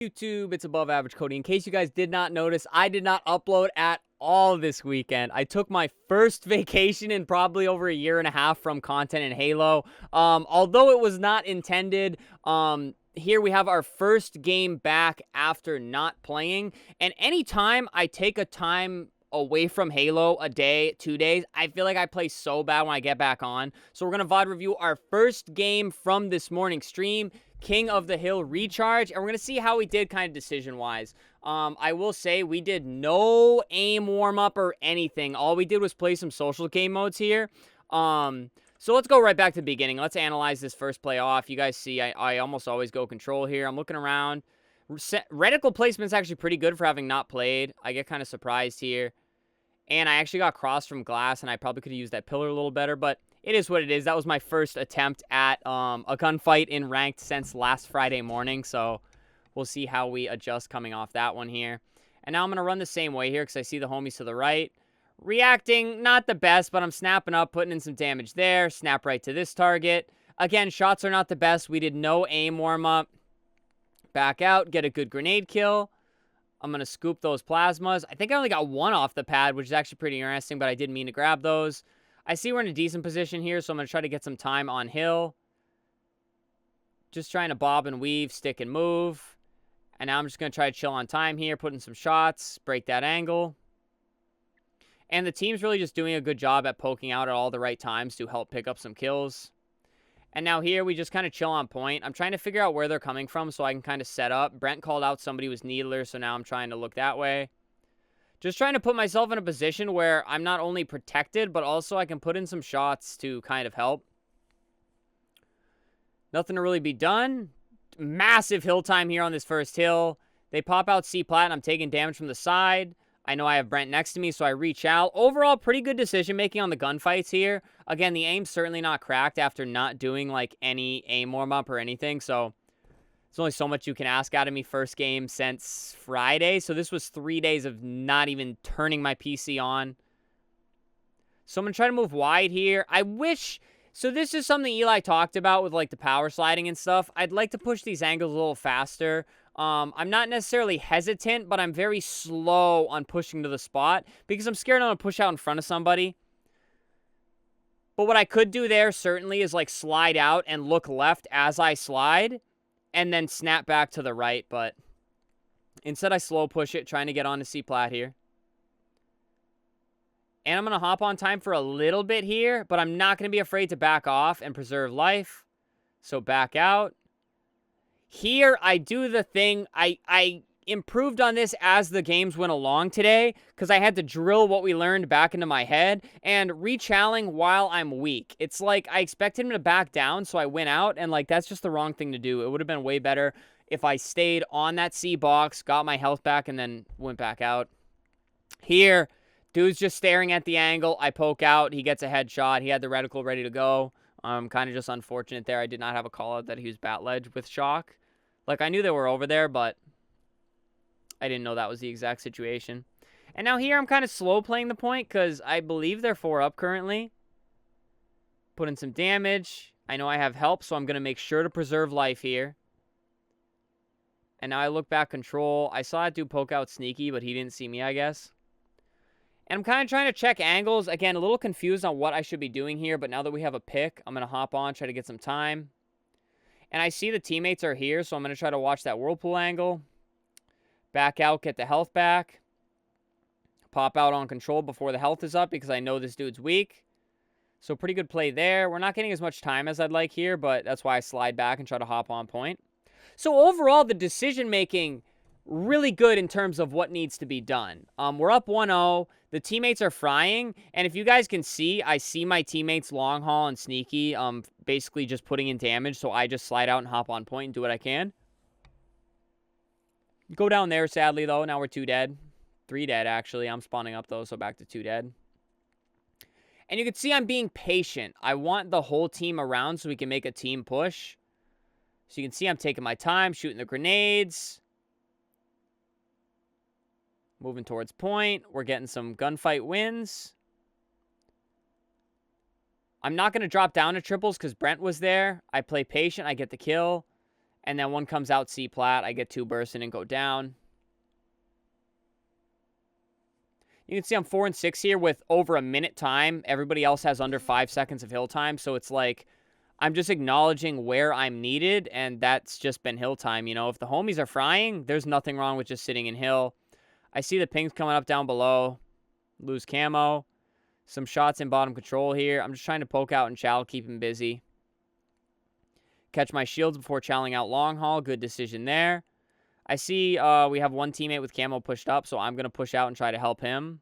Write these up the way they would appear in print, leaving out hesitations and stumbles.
YouTube, it's above average Cody. In case you guys did not notice, I did not upload at all this weekend. I took my first vacation in probably over a year and a half from content in Halo. Although it was not intended, here we have our first game back after not playing. And anytime I take a time away from Halo, a day, 2 days, I feel like I play so bad when I get back on. So we're going to VOD review our first game from this morning's stream, King of the Hill Recharge, and we're going to see how we did kind of decision-wise. I will say we did no aim warm-up or anything. All we did was play some social game modes here. So let's go right back to the beginning. Let's analyze this first play off. You guys see I almost always go control here. I'm looking around. Reticle placement's actually pretty good for having not played. I get kind of surprised here. And I actually got crossed from glass, and I probably could have used that pillar a little better, but it is what it is. That was my first attempt at a gunfight in ranked since last Friday morning, so we'll see how we adjust coming off that one here. And now I'm going to run the same way here because I see the homies to the right. Reacting, not the best, but I'm snapping up, putting in some damage there. Snap right to this target. Again, shots are not the best. We did no aim warm-up. Back out, get a good grenade kill. I'm going to scoop those plasmas. I think I only got one off the pad, which is actually pretty interesting, but I didn't mean to grab those. I see we're in a decent position here, so I'm going to try to get some time on hill. Just trying to bob and weave, stick and move. And now I'm just going to try to chill on time here, put in some shots, break that angle. And the team's really just doing a good job at poking out at all the right times to help pick up some kills. And now here, we just kind of chill on point. I'm trying to figure out where they're coming from so I can kind of set up. Brent called out somebody was Needler, so now I'm trying to look that way. Just trying to put myself in a position where I'm not only protected, but also I can put in some shots to kind of help. Nothing to really be done. Massive hill time here on this first hill. They pop out C-plat, and I'm taking damage from the side. I know I have Brent next to me, so I reach out. Overall, pretty good decision-making on the gunfights here. Again, the aim's certainly not cracked after not doing, like, any aim warm-up or anything, so there's only so much you can ask out of me first game since Friday. So this was 3 days of not even turning my PC on. So I'm going to try to move wide here. I wish... So this is something Eli talked about with, like, the power sliding and stuff. I'd like to push these angles a little faster. I'm not necessarily hesitant, but I'm very slow on pushing to the spot because I'm scared I'm going to push out in front of somebody. But what I could do there certainly is, like, slide out and look left as I slide and then snap back to the right. But instead I slow push it, trying to get onto C-plat here. And I'm going to hop on time for a little bit here, but I'm not going to be afraid to back off and preserve life. So back out. Here, I do the thing. I improved on this as the games went along today because I had to drill what we learned back into my head and re-challing while I'm weak. It's like I expected him to back down, so I went out, and like that's just the wrong thing to do. It would have been way better if I stayed on that C box, got my health back, and then went back out. Here, dude's just staring at the angle. I poke out. He gets a headshot. He had the reticle ready to go. Kind of just unfortunate there. I did not have a call out that he was bat ledge with shock. Like, I knew they were over there, but I didn't know that was the exact situation. And now here I'm kind of slow playing the point because I believe they're 4 up currently. Put in some damage. I know I have help, so I'm going to make sure to preserve life here. And now I look back control. I saw that dude poke out sneaky, but he didn't see me, I guess. And I'm kind of trying to check angles. Again, a little confused on what I should be doing here, but now that we have a pick, I'm going to hop on, try to get some time. And I see the teammates are here, so I'm going to try to watch that whirlpool angle. Back out, get the health back. Pop out on control before the health is up because I know this dude's weak. So pretty good play there. We're not getting as much time as I'd like here, but that's why I slide back and try to hop on point. So overall, the decision-making, really good in terms of what needs to be done. We're up 1-0. The teammates are frying. And if you guys can see, I see my teammates long haul and sneaky basically just putting in damage. So I just slide out and hop on point and do what I can. Go down there, sadly, though. Now we're 2 dead. 3 dead, actually. I'm spawning up, though, so back to 2 dead. And you can see I'm being patient. I want the whole team around so we can make a team push. So you can see I'm taking my time, shooting the grenades. Moving towards point. We're getting some gunfight wins. I'm not going to drop down to triples because Brent was there. I play patient. I get the kill. And then one comes out C plat. I get 2 bursting and go down. You can see I'm 4 and 6 here with over a minute time. Everybody else has under 5 seconds of hill time. So it's like I'm just acknowledging where I'm needed, and that's just been hill time. You know, if the homies are frying, there's nothing wrong with just sitting in hill. I see the pings coming up down below. Lose camo. Some shots in bottom control here. I'm just trying to poke out and chow, keep him busy. Catch my shields before chowing out long haul. Good decision there. I see we have one teammate with camo pushed up, so I'm going to push out and try to help him.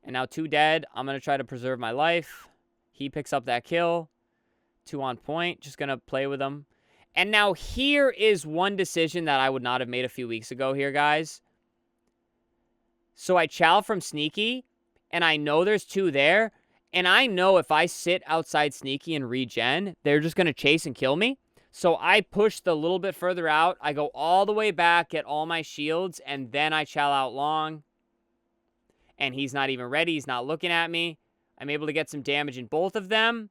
And now 2 dead. I'm going to try to preserve my life. He picks up that kill. 2 on point. Just going to play with him. And now here is one decision that I would not have made a few weeks ago here, guys. So I chow from Sneaky, and I know there's 2 there. And I know if I sit outside Sneaky and regen, they're just going to chase and kill me. So I push the little bit further out. I go all the way back, get all my shields, and then I chow out long. And he's not even ready. He's not looking at me. I'm able to get some damage in both of them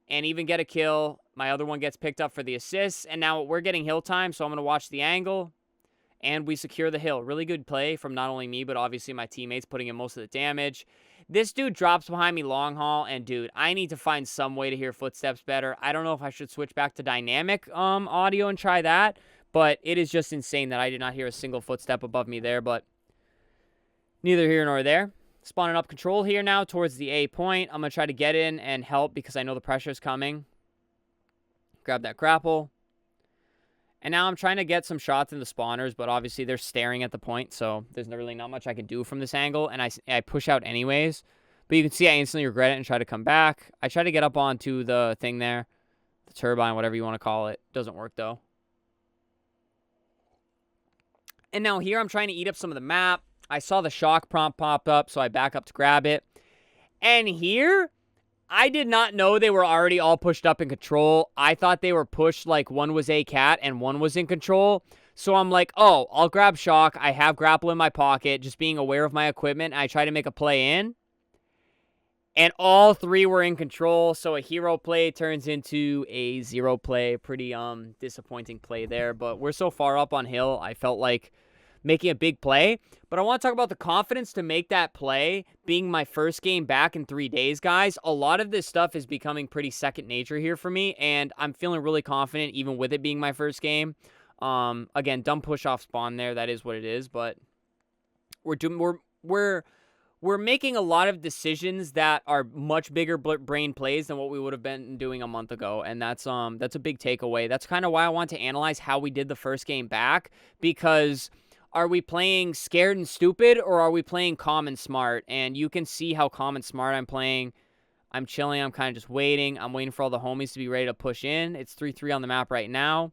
and even get a kill. My other one gets picked up for the assists. And now we're getting hill time, so I'm going to watch the angle. And we secure the hill. Really good play from not only me, but obviously my teammates putting in most of the damage. This dude drops behind me long haul, and dude, I need to find some way to hear footsteps better. I don't know if I should switch back to dynamic audio and try that, but it is just insane that I did not hear a single footstep above me there, but neither here nor there. Spawning up control here now towards the A point. I'm going to try to get in and help because I know the pressure is coming. Grab that grapple. And now I'm trying to get some shots in the spawners, but obviously they're staring at the point, so there's really not much I can do from this angle, and I push out anyways. But you can see I instantly regret it and try to come back. I try to get up onto the thing there, the turbine, whatever you want to call it. Doesn't work, though. And now here I'm trying to eat up some of the map. I saw the shock prompt pop up, so I back up to grab it. And here, I did not know they were already all pushed up in control. I thought they were pushed like one was a cat and one was in control. So I'm like, oh, I'll grab shock. I have grapple in my pocket, just being aware of my equipment. I try to make a play in. And all 3 were in control. So a hero play turns into a 0 play. Pretty disappointing play there. But we're so far up on hill, I felt like making a big play. But I want to talk about the confidence to make that play, being my first game back in 3 days, guys. A lot of this stuff is becoming pretty second nature here for me, and I'm feeling really confident even with it being my first game. Again, dumb push off spawn there. That is what it is, but we're making a lot of decisions that are much bigger brain plays than what we would have been doing a month ago, and that's a big takeaway. That's kind of why I want to analyze how we did the first game back, because are we playing scared and stupid, or are we playing calm and smart? And you can see how calm and smart I'm playing. I'm chilling. I'm kind of just waiting. I'm waiting for all the homies to be ready to push in. It's 3-3 on the map right now.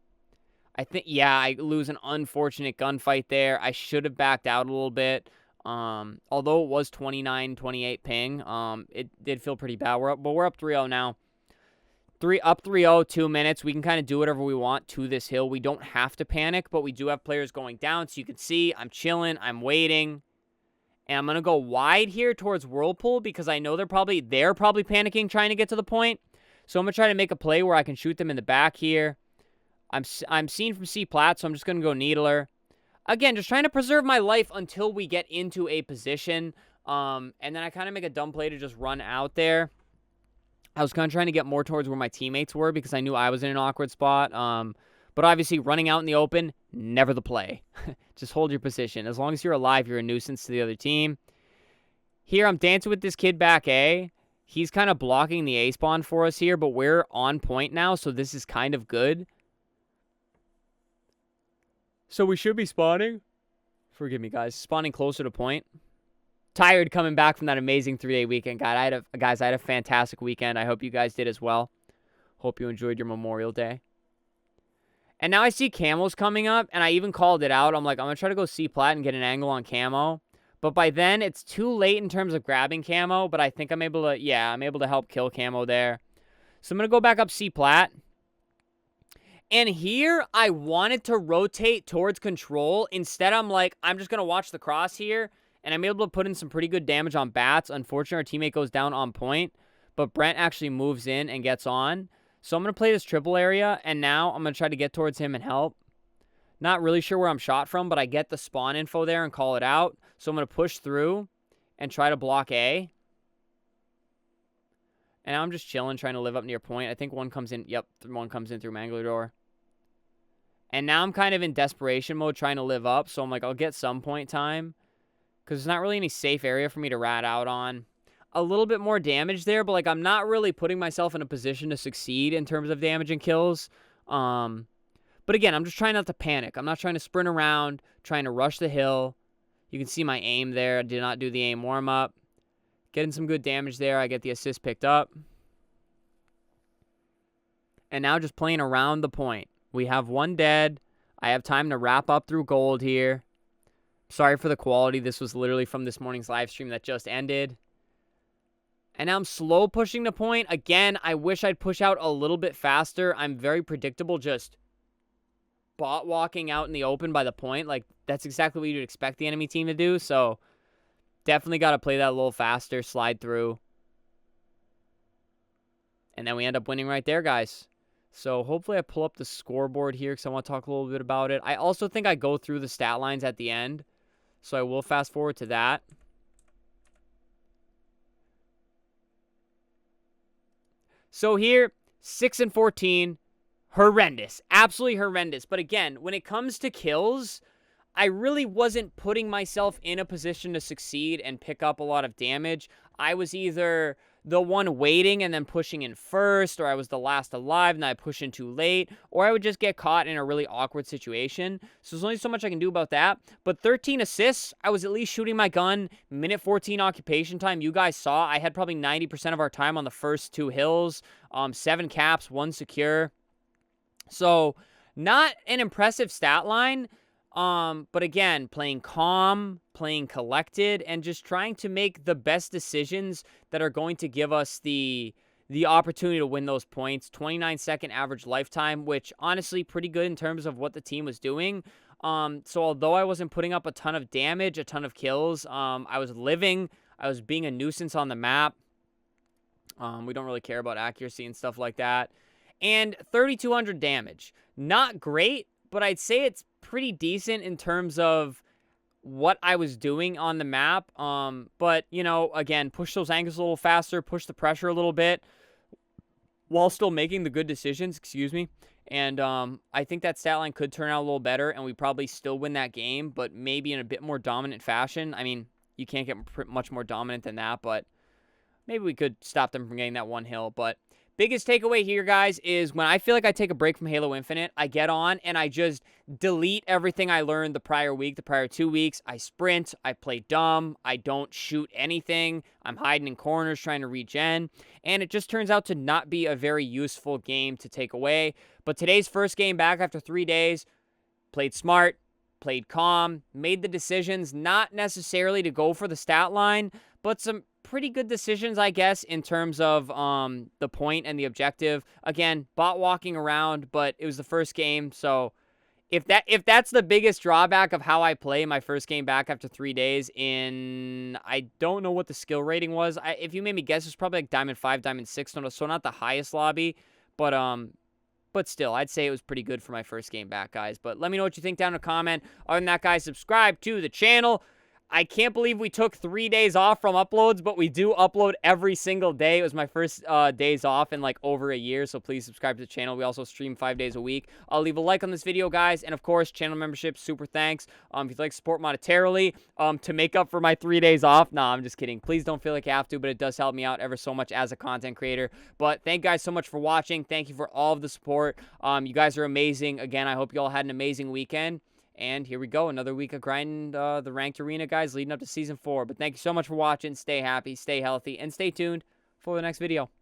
I think, yeah, I lose an unfortunate gunfight there. I should have backed out a little bit. Although it was 29-28 ping, it did feel pretty bad. We're up 3-0 now. Up 3-0, 2 minutes. We can kind of do whatever we want to this hill. We don't have to panic, but we do have players going down. So you can see I'm chilling. I'm waiting. And I'm going to go wide here towards Whirlpool because I know they're probably panicking trying to get to the point. So I'm going to try to make a play where I can shoot them in the back here. I'm seen from C plat, so I'm just going to go Needler. Again, just trying to preserve my life until we get into a position. And then I kind of make a dumb play to just run out there. I was kind of trying to get more towards where my teammates were because I knew I was in an awkward spot. But obviously, running out in the open, never the play. Just hold your position. As long as you're alive, you're a nuisance to the other team. Here, I'm dancing with this kid back A. He's kind of blocking the A spawn for us here, but we're on point now, so this is kind of good. So we should be spawning. Forgive me, guys. Spawning closer to point. Tired coming back from that amazing 3-day weekend, guys. I had a fantastic weekend. I hope you guys did as well. Hope you enjoyed your Memorial Day. And now I see camos coming up, and I even called it out. I'm like, I'm going to try to go C plat and get an angle on camo. But by then, it's too late in terms of grabbing camo, but I think I'm able to help kill camo there. So I'm going to go back up C plat. And here, I wanted to rotate towards control. Instead, I'm like, I'm just going to watch the cross here. And I'm able to put in some pretty good damage on bats. Unfortunately, our teammate goes down on point. But Brent actually moves in and gets on. So I'm going to play this triple area, and now I'm going to try to get towards him and help. Not really sure where I'm shot from, but I get the spawn info there and call it out. So I'm going to push through and try to block A. And I'm just chilling, trying to live up near point. I think one comes in. Yep, one comes in through Mangler door. And now I'm kind of in desperation mode, trying to live up. So I'm like, I'll get some point time, because there's not really any safe area for me to rat out on. A little bit more damage there, but like I'm not really putting myself in a position to succeed in terms of damage and kills. But again, I'm just trying not to panic. I'm not trying to sprint around, trying to rush the hill. You can see my aim there. I did not do the aim warm-up. Getting some good damage there. I get the assist picked up. And now just playing around the point. We have one dead. I have time to wrap up through gold here. Sorry for the quality. This was literally from this morning's live stream that just ended. And now I'm slow pushing the point. Again, I wish I'd push out a little bit faster. I'm very predictable, just bot walking out in the open by the point. Like, that's exactly what you'd expect the enemy team to do. So, definitely got to play that a little faster, slide through. And then we end up winning right there, guys. So, hopefully I pull up the scoreboard here because I want to talk a little bit about it. I also think I go through the stat lines at the end. So, I will fast forward to that. So here, 6-14, horrendous, absolutely horrendous. But again, when it comes to kills, I really wasn't putting myself in a position to succeed and pick up a lot of damage. I was either the one waiting and then pushing in first, or I was the last alive and I push in too late, or I would just get caught in a really awkward situation. So there's only so much I can do about that. But 13 assists, I was at least shooting my gun. Minute 14 occupation time. You guys saw I had probably 90% of our time on the first two hills. 7 caps, 1 secure. So not an impressive stat line. But again, playing calm, playing collected, and just trying to make the best decisions that are going to give us the opportunity to win those points. 29-second average lifetime, which honestly pretty good in terms of what the team was doing. So although I wasn't putting up a ton of damage, a ton of kills, I was living. I was being a nuisance on the map. We don't really care about accuracy and stuff like that. And 3,200 damage. Not great, but I'd say it's pretty decent in terms of what I was doing on the map. But, you know, again, push those angles a little faster, push the pressure a little bit while still making the good decisions, excuse me. And I think that stat line could turn out a little better, and we probably still win that game, but maybe in a bit more dominant fashion. I mean, you can't get much more dominant than that, but maybe we could stop them from getting that one hill. But biggest takeaway here, guys, is when I feel like I take a break from Halo Infinite, I get on and I just delete everything I learned the prior week, the prior 2 weeks. I sprint, I play dumb, I don't shoot anything, I'm hiding in corners trying to regen, and it just turns out to not be a very useful game to take away. But today's first game back after 3 days, played smart, played calm, made the decisions not necessarily to go for the stat line, but some pretty good decisions, I guess, in terms of the point and the objective. Again, bot walking around, but it was the first game, so if that's the biggest drawback of how I play my first game back after 3 days in, I don't know what the skill rating was. If you made me guess, it's probably like Diamond 5, Diamond 6, so not the highest lobby, but still, I'd say it was pretty good for my first game back, guys. But let me know what you think down in a comment. Other than that, guys, subscribe to the channel. I can't believe we took 3 days off from uploads, but we do upload every single day. It was my first days off in like over a year, so please subscribe to the channel. We also stream 5 days a week. I'll leave a like on this video, guys, and of course, channel membership, super thanks. If you'd like to support monetarily to make up for my 3 days off, nah, I'm just kidding. Please don't feel like you have to, but it does help me out ever so much as a content creator. But thank you guys so much for watching. Thank you for all of the support. You guys are amazing. Again, I hope you all had an amazing weekend. And here we go, another week of grinding the ranked arena, guys, leading up to Season 4. But thank you so much for watching. Stay happy, stay healthy, and stay tuned for the next video.